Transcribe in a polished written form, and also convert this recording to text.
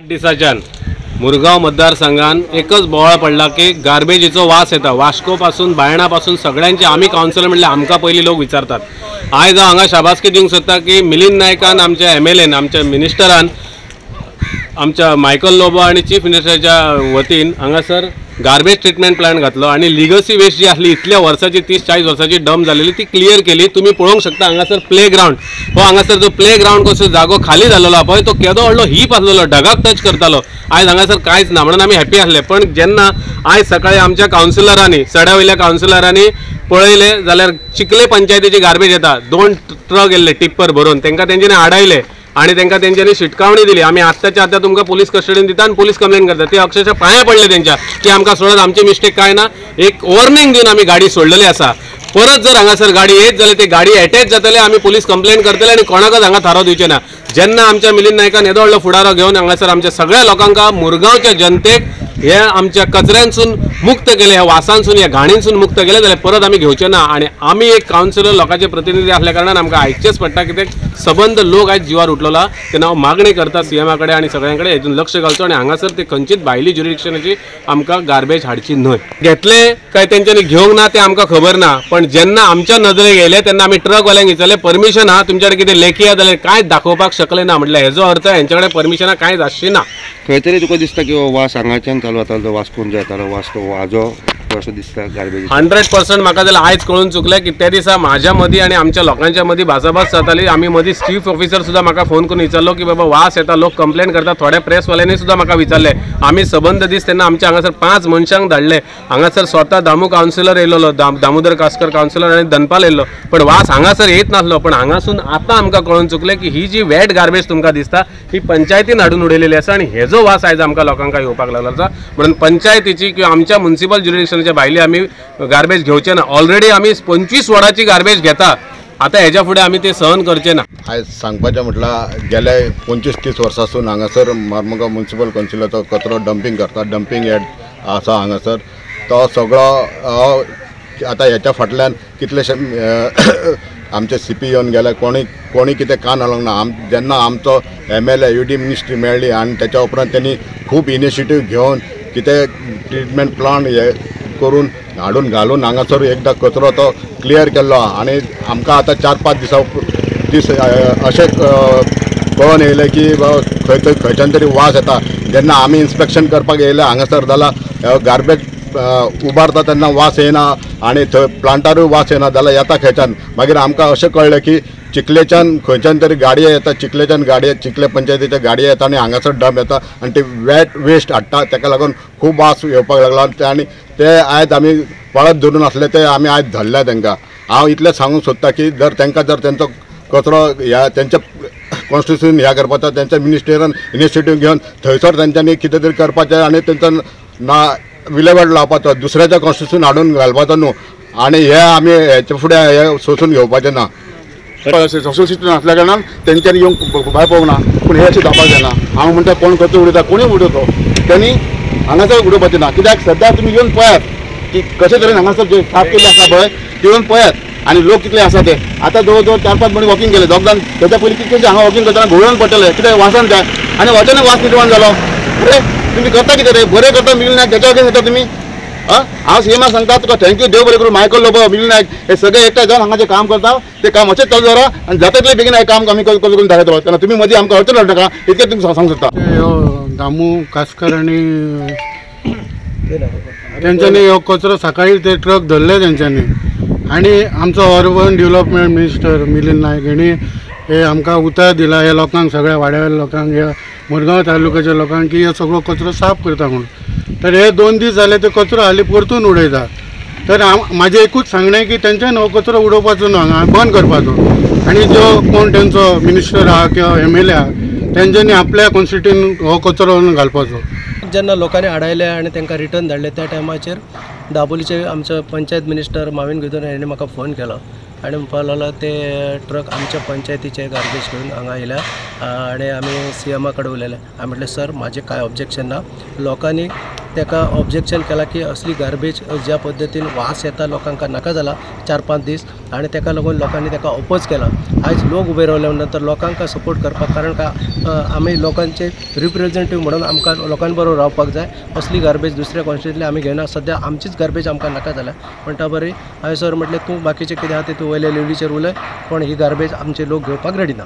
8 दिसाच्यान मुरगांव मतदारसंघान एकच बोवाळ पडला की गार्बेजीचो वास येता वास्को पासून बायणा पासून सगळ्यांचे आमी कावन्सिलर म्हणले आमकां पयलीं लोक विचारतात। आयज हांव हांगा शाबासकी दिवंक सोदता की मिलिंद नायकान आमच्या MLAन आमच्या मिनिस्टरान आमच्या मायकल लोबो आणि चीफ मिनिस्टरच्या वतीन हांगासर गार्बेज ट्रीटमेंट प्लांट घातलो आणि लिगसी वेस्ट जी आसली इतल्या वर्साची 30-40 वर्साची डंप जालेली ती क्लियर केली। तुम्ही पळोवंक शकता हांगासर प्ले ग्राउंड हो हांगासर जो प्ले ग्राउंड कसो जागो खाली जाल्लो पळय तो केदो व्हडलो हीप आसलेलो ढगाक टच करतालो। आयज हांगासर कांयच ना म्हणून आमी हॅपी आसले। पण जेन्ना आयज सकाळी आमच्या कावन्सिलरांनी सड्या वयल्या कावन्सिलरांनी पळयले जाल्यार चिखले पंचायतीची गार्बेज येता 2 ट्रक येयल्ले टिप्पर भरून तांकां तेंच्यांनी आडायले आणि तांकां तेंच्यांनी शिटकावणी दिली। आमी आत्ताच्या आतां तुमकां पुलीस कस्टडीन दिता आणि पुलीस कंप्लेन करता। ते अक्षरशः पांया पडले तेंच्या की आमकां सोडत आमची मिस्टेक काय ना एक वॉर्निंग दिवन आमी गाडी सोडलेली आसा। परत जर हांगासर गाडी येत जाल्यार ती गाडी अटॅच जातले आमी पुलीस कंप्लेन करतले आणि कोणाकच हांगा थारो दिवचे ना। जेन्ना आमच्या मिलिंद नायकान येदो व्हडलो फुडारो घेवन हांगासर आमच्या सगळ्या लोकांका मुरगांवच्या जनतेक हे आमच्या कचऱ्यांसून मुक्त केले ह्या वासांसून ह्या घाणींसून मुक्त केले जाल्यार परत आमी घेवचे ना। आणि आमी एक कावन्सिलर लोकांचे प्रतिनिधी असल्या कारणान आमकां आयकचेच पडटा कित्याक सबंद लोक आयज जिवार उठलेला तेन्ना हांव मागणी करता CMA कडेन आणि सगळ्यां कडेन हेतून लक्ष घालचो आणि हांगासर ते खंयचीच भायली ज्युरिडिक्शनाची आमकां गार्बेज हाडची न्हय। घेतले काय तेंच्यांनी घेवंक ना ते आमकां खबर ना पण जेन्ना आमच्या नदरेक येयले तेन्ना आमी ट्रकवाल्यांक विचारले परमिशन हा तुमच्या कडेन कितें लेखी हा जाल्यार कांयच दाखोवपाक शकले ना। म्हटल्यार हेजो अर्थ हेंच्या कडेन परमिशनां कांयच आसची ना। खंय तरी तुका दिसता की वास हांगाच्यान चालू जातालो वास्कोन जो येतालो वास तो वाजो असो दिसता गार्बेज 100% म्हाका जाल्यार आयज कळून चुकलें की त्या दिसा म्हाज्या मदीं आणि आमच्या लोकांच्या मदीं भासाभास जाताली। आमी मदीं चीफ ऑफिसर सुद्दां म्हाका फोन करून विचारलो की बाबा वास येता लोक कंप्लेन करता। थोड्या प्रेसवाल्यांनी सुद्दां म्हाका विचारले। आमी सबंद दीस तेन्ना आमच्या हांगासर 5 मनशांक धाडले। हांगासर स्वता दामू कावन्सिलर येयलो दामोदर कासकर कावन्सिलर आणि धनपाल येयलो पण वास हांगासर येत नासलो। पण हांगासून आतां आमकां कळून चुकलें की ही जी वेट गार्बेज तुमकां दिसता ही पंचायतीन हाडून उडयलेली आसा आणि हेजो वास आयज आमकां लोकांक येवपाक लागला आसा। म्हणून पंचायतीची किंवा आमच्या म्युनिसिपल ज्युरिडिक्शनाच्या भायली आमी गार्बेज घेवचे ना। ऑलरेडी आमी 25 वॉर्डाची गार्बेज घेता आता हेच्या फुडें आमी ते सहन करचे ना। आयज सांगपाचें म्हटल्यार गेले 25-30 वर्सांसून हांगासर मार्मुगांव म्युनिसिपल कावन्सिलाचो कचरो डंपिंग करता। डंपिंग यार्ड आसा हांगासर तो सगळो आतां हेच्या फाटल्यान कितलेशे आमचे CP येवन गेले कोणी कितें कान हालोंक ना। जेन्ना आमचो MLA UD मिनिस्ट्री मेळ्ळी आनी तेच्या उपरांत तेणी खूब इनिशिएटीव घेवन कितें ट्रिटमेंट प्लांट हे करून हाडून घालून हांगासर एकदां कचरो तो क्लियर केल्लो आनी आमकां आतां 4-5 दीस अशें कळोन येयलें की खंयच्यान तरी वास येता। जेन्ना आमी इन्स्पेक्शन करपाक येयले हांगासर जाल्यार गार्बेज उबारता तेन्ना वास येना आणि थंय प्लांटारूय वास येना जाल्यार येता खंयच्यान। मागीर आमकां अशें कळ्ळें की चिखलेच्यान खंयच्यान तरी गाडयो येता चिखलेच्यान गाडयो चिखले पंचायतीच्या गाडयो येता आणि हांगासर डंप येता आणि ते वेट वेस्ट हाडटा ताका लागून खूब वास येवपाक लागला। आणि ते आयज आमी पळत धरून आसले ते आमी आयज धरले तांकां। हांव इतलें सांगूंक सोदता की जर तेंचो कचरो ह्या तेंच्या कॉन्स्टिट्युशन ह्या करपाचो तेंच्या मिनिस्ट्रीयन इनिशिएटीव घेवन थंयसर तेंच्यांनी कितें तरी करपाचें आणि तेंचो ना विलेवाट लावपाचो दुसऱ्याच्या कॉन्स्टिट्युशन हाडून घालपाचो न्हू आणि हे आमी हेचे फुडें हे सोसून घेवपाचें ना। सोशल सिस्टम असल्या कारणान तेंच्यांनी येवंक भायर पळोवंक ना पूण हे अशें जावपाक जायना। हांव म्हणटा कोण कचरो उडयता कोणी उडयतो त्यांनी हांगासर उडोवपाचें ना। कित्याक सद्या तुमी येवन पळयात की कशे तरेन हांगासर जे साफ केल्ले आसा पळय ते येवन पळयात आणि लोक कितले आसा ते। आतां जवळ जवळ 4-5 मणी वॉकिंग केले दोग जाण तेच्या पयलीं कितलेशे हांगा वॉकिंग करतना घुंवळोवन पडटले कित्याक वासान जाय आनी अचानक वास निर्माण जालो। अरे तुमी करता कितें रे बरें करता मिलिंद नायक तेच्या वगेन येता तुमी। हांव CMA सांगता तुका थँक्यू देव बरें करूं मायकल लोबो मिलिंद नायक हे सगळे एकठांय जावन हांगा जे काम करता ते काम अशेंच चालू दवरा आणि जाता तितले बेगीन हे काम आमी करून दाखयतलो। तेन्ना तुमी मदीं आमकां अडचण नाका इतकें तुमकां सांगूंक सोदता। दामू कासकर आणि तेंच्यांनी हो कचरो सकाळी ते ट्रक धरले तेंच्यांनी आणि आमचो अर्बन डेव्हलपमेंट मिनिस्टर मिलिंद नायक हेणी हे आमकां उतर दिला हे लोकांक सगळ्या वाड्यावयल्या लोकांक ह्या मुरगांव तालुक्याच्या लोकांक की हे सगळो कचरो साफ करता म्हणून। तर हे 2 दीस जाले ते कचरो हाली परतून उडयता। तर म्हाजें एकूच सांगणें की तेंच्यान हो कचरो उडोवपाचो न्हू हांगा बंद करपाचो आणि जो कोण तेंचो मिनिस्टर आहा किंवा MLA आहा तेंच्यांनी आपल्या कॉन्स्टिट्युशन हो कचरो घालपाचो। जेन्ना लोकांनी हाडायले आणि तांकां रिटर्न धाडले त्या टायमाचेर दाबोलीचे आमचो पंचायत मिनिस्टर माविन गुदोन हेणें म्हाका फोन केलो आणि म्हणपाक लागलो ते ट्रक आमच्या पंचायतीचे गार्बेज घेवन हांगा येयल्या आणि आमी CMA कडेन उलयले। हांवें म्हटलें सर म्हाजें कांय ऑब्जेक्शन ना लोकांनी ताका ऑब्जेक्शन केला की असली गार्बेज ज्या पद्दतीन वास येता लोकांक नाका जाला 4-5 दीस आणि ताका लागून लोकांनी ताका ऑपोज केला. आयज लोक उबे रावल्या नंतर लोकांक सपोर्ट करपाक, कारण का आमी लोकांचे रिप्रेझेंटेटिव्ह म्हणून आमकां लोकां बरोबर रावपाक जाय. असली गार्बेज दुसऱ्या कॉन्स्टिट्युएंटली आमी घेना. सध्या आमचीच गार्बेज आमकां नाका जाल्या. म्हणटा बरें हांवें सर म्हटलें तूं बाकीचें कितें आहा तें तूं वयल्या लेवलीचेर उलय, पण ही गार्बेज आमचे लोक घेवपाक रेडी ना.